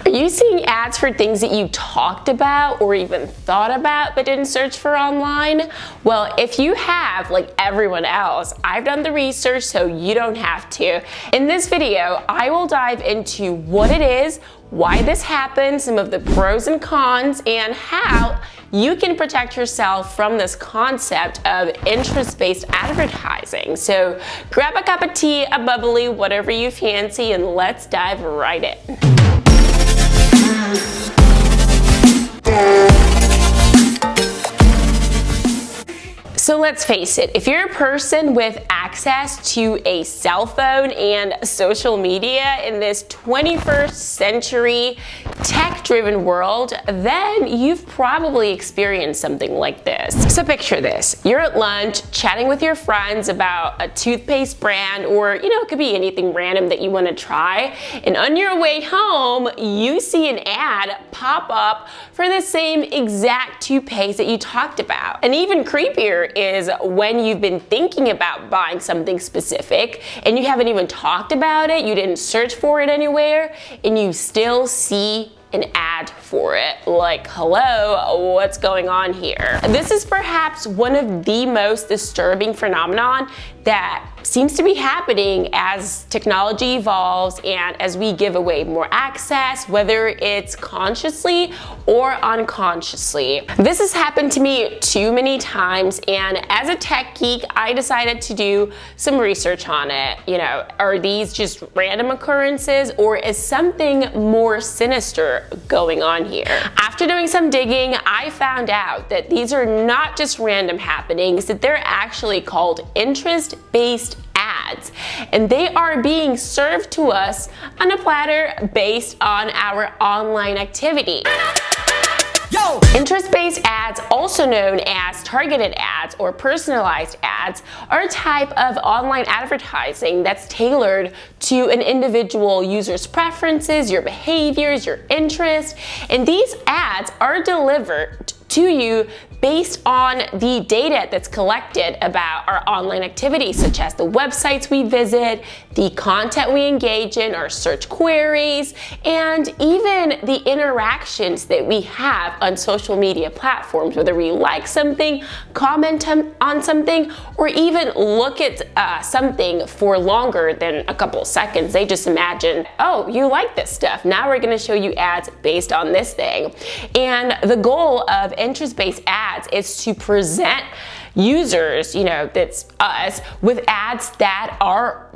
Are you seeing ads for things that you talked about or even thought about but didn't search for online? Well, if you have, like everyone else, I've done the research so you don't have to. In this video, I will dive into what it is, why this happens, some of the pros and cons, and how you can protect yourself from this concept of interest-based advertising. So grab a cup of tea, a bubbly, whatever you fancy, and let's dive right in. So let's face it, if you're a person with access to a cell phone and social media in this 21st century tech-driven world, then you've probably experienced something like this. So picture this, you're at lunch chatting with your friends about a toothpaste brand, or it could be anything random that you want to try, and on your way home, you see an ad pop up for the same exact toothpaste that you talked about. And even creepier is when you've been thinking about buying something specific and you haven't even talked about it, you didn't search for it anywhere, and you still see an ad for it. Like, hello, what's going on here? This is perhaps one of the most disturbing phenomenon that seems to be happening as technology evolves and as we give away more access, whether it's consciously or unconsciously. This has happened to me too many times, and as a tech geek, I decided to do some research on it. Are these just random occurrences, or is something more sinister going on here? After doing some digging, I found out that these are not just random happenings, that they're actually called interest-based ads, and they are being served to us on a platter based on our online activity. Interest-based ads, also known as targeted ads or personalized ads, are a type of online advertising that's tailored to an individual user's preferences, your behaviors, your interests, and these ads are delivered to you based on the data that's collected about our online activities, such as the websites we visit, the content we engage in, our search queries, and even the interactions that we have on social media platforms, whether we like something, comment on something, or even look at something for longer than a couple seconds. They just imagine, oh, you like this stuff. Now we're gonna show you ads based on this thing. And the goal of interest-based ads is to present users, that's us, with ads that are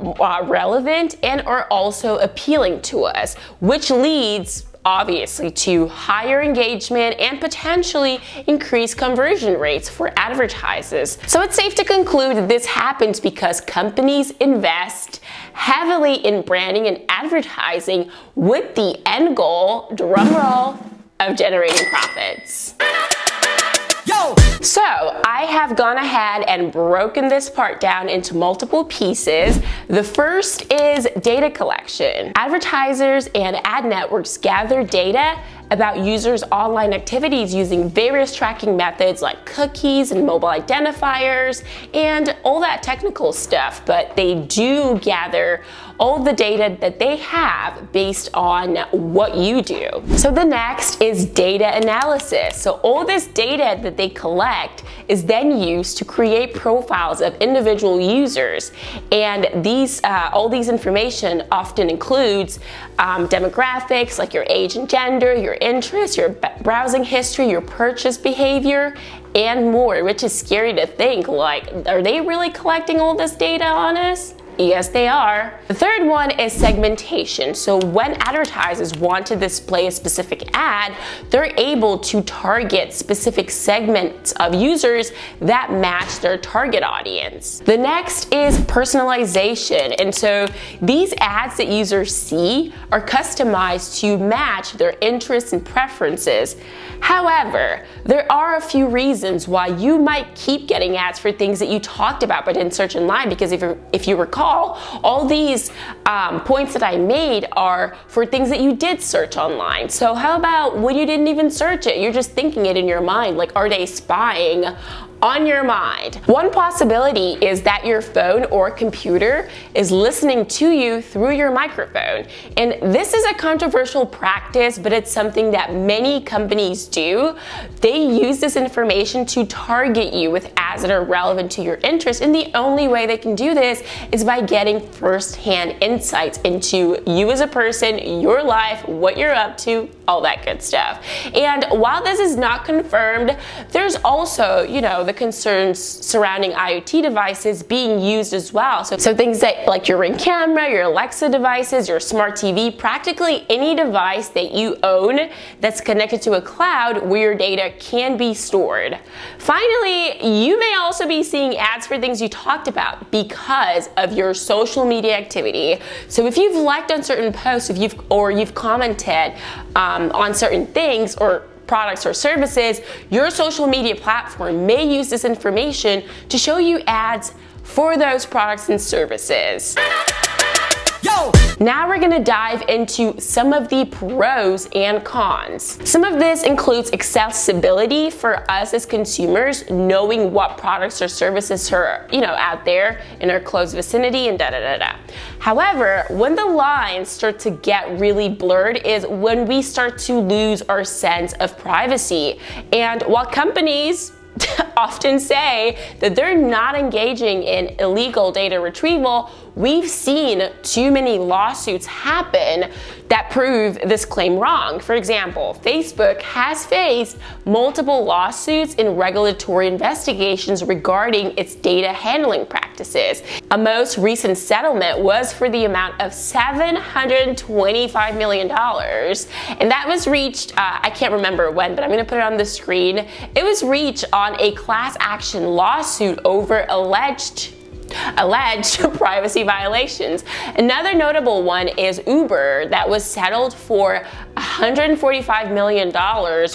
relevant and are also appealing to us, which leads obviously to higher engagement and potentially increased conversion rates for advertisers. So it's safe to conclude that this happens because companies invest heavily in branding and advertising with the end goal, drumroll, of generating profits. So I have gone ahead and broken this part down into multiple pieces. The first is data collection. Advertisers and ad networks gather data about users' online activities using various tracking methods like cookies and mobile identifiers and all that technical stuff, but they do gather all the data that they have based on what you do. So the next is data analysis. So all this data that they collect is then used to create profiles of individual users, and all these information often includes demographics like your age and gender, your interests, your browsing history, your purchase behavior, and more, which is scary to think, like, are they really collecting all this data on us? Yes, they are. The third one is segmentation. So when advertisers want to display a specific ad, they're able to target specific segments of users that match their target audience. The next is personalization. And so these ads that users see are customized to match their interests and preferences. However, there are a few reasons why you might keep getting ads for things that you talked about but didn't search online, because if you recall, all these points that I made are for things that you did search online. So how about when you didn't even search it? You're just thinking it in your mind, like, are they spying on your mind. One possibility is that your phone or computer is listening to you through your microphone. And this is a controversial practice, but it's something that many companies do. They use this information to target you with ads that are relevant to your interests, and the only way they can do this is by getting first-hand insights into you as a person, your life, what you're up to, all that good stuff. And while this is not confirmed, there's also, the concerns surrounding IoT devices being used as well. So things that like your Ring camera, your Alexa devices, your smart TV, practically any device that you own that's connected to a cloud where your data can be stored. Finally, you may also be seeing ads for things you talked about because of your social media activity. So if you've liked on certain posts, if you've commented on certain things or products or services, your social media platform may use this information to show you ads for those products and services. Now we're gonna dive into some of the pros and cons. Some of this includes accessibility for us as consumers, knowing what products or services are, out there in our close vicinity and da-da-da-da. However, when the lines start to get really blurred is when we start to lose our sense of privacy. And while companies often say that they're not engaging in illegal data retrieval, we've seen too many lawsuits happen that prove this claim wrong. For example, Facebook has faced multiple lawsuits and regulatory investigations regarding its data handling practices. A most recent settlement was for the amount of $725 million. And that was reached, I can't remember when, but I'm gonna put it on the screen. It was reached on a class action lawsuit over alleged privacy violations. Another notable one is Uber, that was settled for $145 million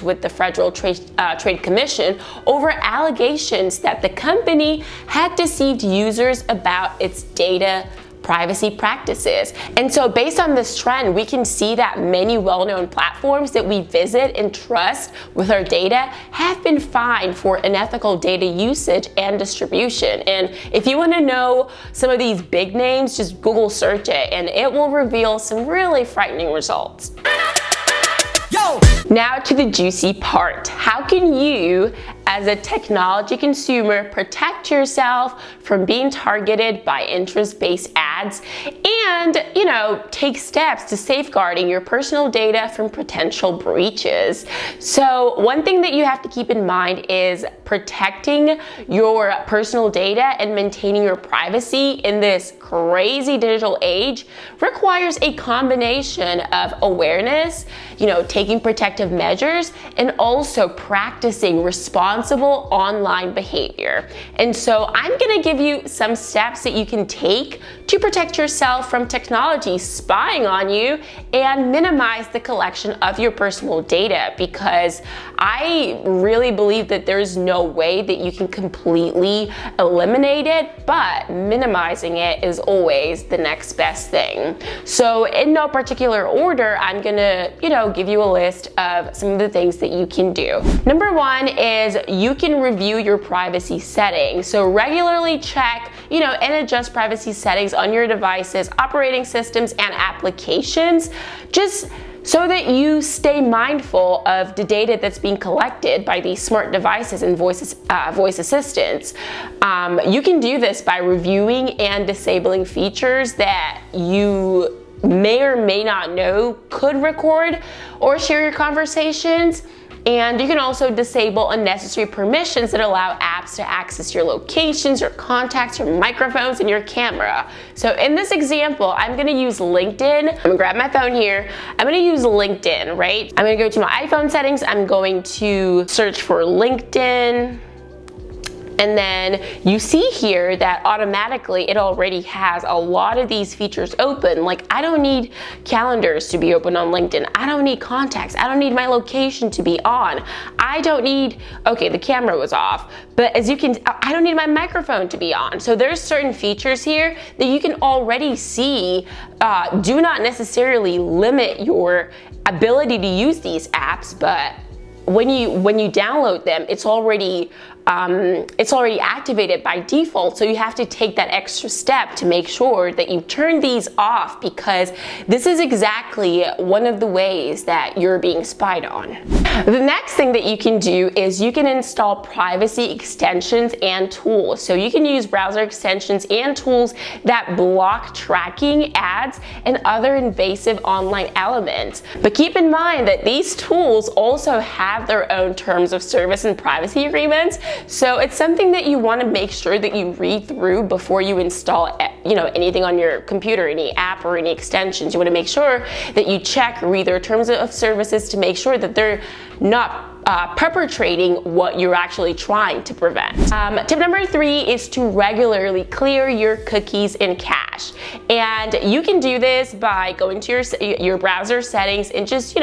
with the Federal Trade Commission over allegations that the company had deceived users about its data privacy practices. And so based on this trend, we can see that many well-known platforms that we visit and trust with our data have been fined for unethical data usage and distribution. And if you want to know some of these big names, just Google search it and it will reveal some really frightening results. Now to the juicy part. How can you, as a technology consumer, protect yourself from being targeted by interest-based ads and, take steps to safeguarding your personal data from potential breaches? So one thing that you have to keep in mind is protecting your personal data and maintaining your privacy in this crazy digital age requires a combination of awareness, taking protective measures, and also practicing responsible online behavior. And so I'm gonna give you some steps that you can take to protect yourself from technology spying on you and minimize the collection of your personal data, because I really believe that there's no way that you can completely eliminate it, but minimizing it is always the next best thing. So in no particular order, I'm gonna, give you a list of some of the things that you can do. Number one is you can review your privacy settings. So regularly check, and adjust privacy settings on your devices, operating systems, and applications, just so that you stay mindful of the data that's being collected by these smart devices and voice assistants. You can do this by reviewing and disabling features that you may or may not know could record or share your conversations. And you can also disable unnecessary permissions that allow apps to access your locations, your contacts, your microphones, and your camera. So in this example, I'm gonna use LinkedIn. I'm gonna grab my phone here. I'm gonna use LinkedIn, right? I'm gonna go to my iPhone settings. I'm going to search for LinkedIn. And then you see here that automatically it already has a lot of these features open. Like, I don't need calendars to be open on LinkedIn. I don't need contacts. I don't need my location to be on. I don't need, okay, the camera was off, but as you can, I don't need my microphone to be on. So there's certain features here that you can already see do not necessarily limit your ability to use these apps, but when you download them, it's already it's already activated by default. So you have to take that extra step to make sure that you turn these off, because this is exactly one of the ways that you're being spied on. The next thing that you can do is you can install privacy extensions and tools. So you can use browser extensions and tools that block tracking, ads, and other invasive online elements. But keep in mind that these tools also have their own terms of service and privacy agreements. So it's something that you want to make sure that you read through before you install, anything on your computer, any app or any extensions. You want to make sure that you read their terms of services to make sure that they're not perpetrating what you're actually trying to prevent. Tip number 3 is to regularly clear your cookies and cache. And you can do this by going to your browser settings and just,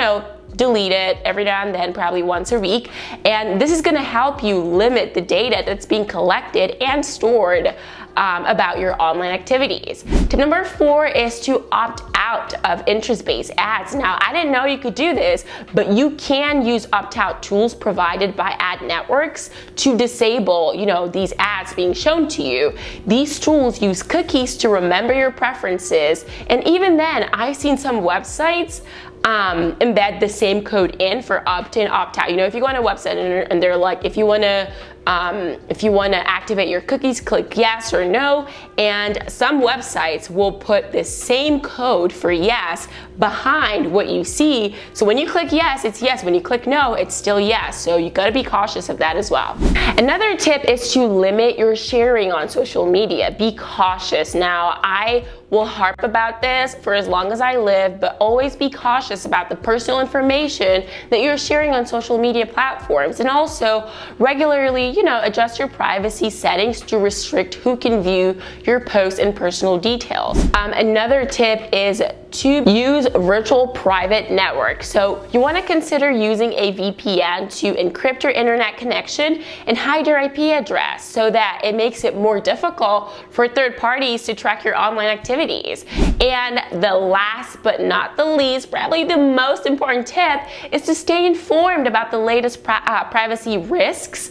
delete it every now and then, probably once a week. And this is going to help you limit the data that's being collected and stored about your online activities. Tip number 4 is to opt out of interest-based ads. Now, I didn't know you could do this, but you can use opt-out tools provided by ad networks to disable, these ads being shown to you. These tools use cookies to remember your preferences, and even then, I've seen some websites embed the same code in for opt-in, opt-out. If you go on a website and they're like, if you want to activate your cookies, click yes or no. And some websites will put the same code for yes behind what you see. So when you click yes, it's yes. When you click no, it's still yes. So you gotta be cautious of that as well. Another tip is to limit your sharing on social media. Be cautious. Now, I will harp about this for as long as I live, but always be cautious about the personal information that you're sharing on social media platforms. And also regularly, adjust your privacy settings to restrict who can view your posts and personal details. Another tip is to use virtual private networks. So you want to consider using a VPN to encrypt your internet connection and hide your IP address so that it makes it more difficult for third parties to track your online activities. And the last but not the least, probably the most important tip, is to stay informed about the latest privacy risks,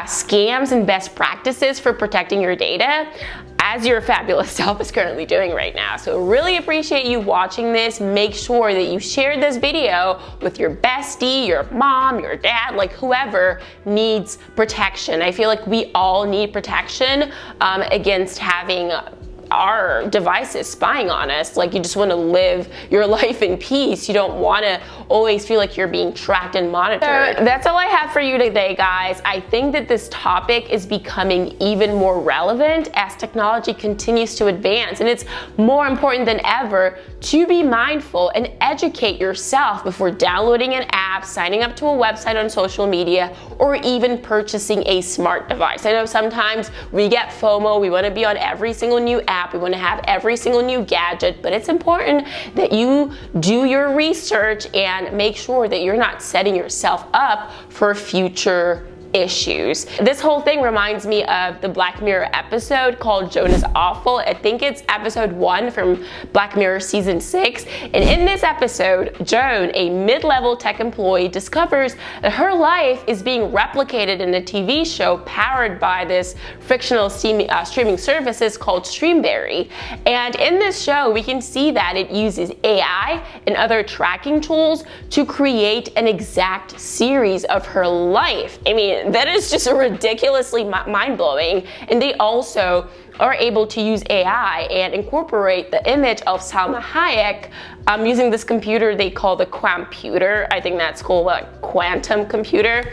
scams, and best practices for protecting your data, as your fabulous self is currently doing right now. So really appreciate you watching this. Make sure that you share this video with your bestie, your mom, your dad, like whoever needs protection. I feel like we all need protection against having our devices spying on us. Like, you just want to live your life in peace. You don't want to always feel like you're being tracked and monitored. So that's all I have for you today, guys. I think that this topic is becoming even more relevant as technology continues to advance, and it's more important than ever to be mindful and educate yourself before downloading an app, signing up to a website on social media, or even purchasing a smart device. I know sometimes we get FOMO, we want to be on every single new app, we want to have every single new gadget, but it's important that you do your research and make sure that you're not setting yourself up for future issues. This whole thing reminds me of the Black Mirror episode called Joan is Awful. I think it's episode 1 from Black Mirror season 6. And in this episode, Joan, a mid-level tech employee, discovers that her life is being replicated in a TV show powered by this fictional streaming services called Streamberry. And in this show, we can see that it uses AI and other tracking tools to create an exact series of her life. I mean, that is just ridiculously mind-blowing. And they also are able to use AI and incorporate the image of Salma Hayek using this computer they call the Quamputer. I think that's called a quantum computer.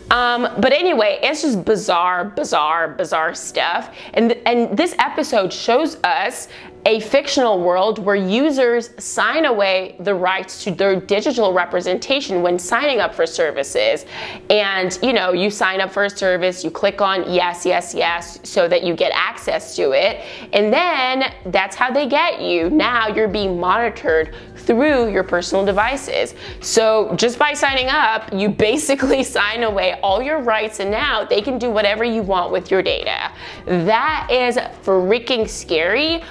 But anyway, it's just bizarre stuff. And this episode shows us a fictional world where users sign away the rights to their digital representation when signing up for services. And you sign up for a service, you click on yes, yes, yes, so that you get access to it. And then that's how they get you. Now you're being monitored through your personal devices. So just by signing up, you basically sign away all your rights, and now they can do whatever you want with your data. That is freaking scary.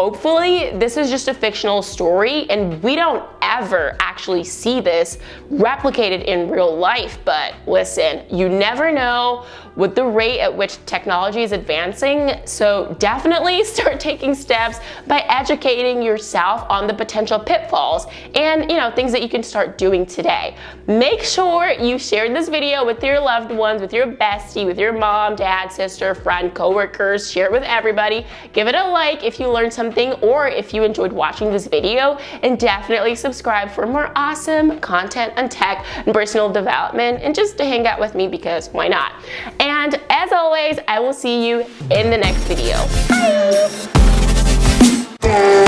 hopefully this is just a fictional story and we don't ever actually see this replicated in real life. But listen, you never know with the rate at which technology is advancing, so definitely start taking steps by educating yourself on the potential pitfalls and things that you can start doing today. Make sure you share this video with your loved ones, with your bestie, with your mom, dad, sister, friend, coworkers. Share it with everybody. Give it a like if you learned something or if you enjoyed watching this video, and definitely subscribe for more awesome content on tech and personal development, and just to hang out with me, because why not? And as always, I will see you in the next video. Bye!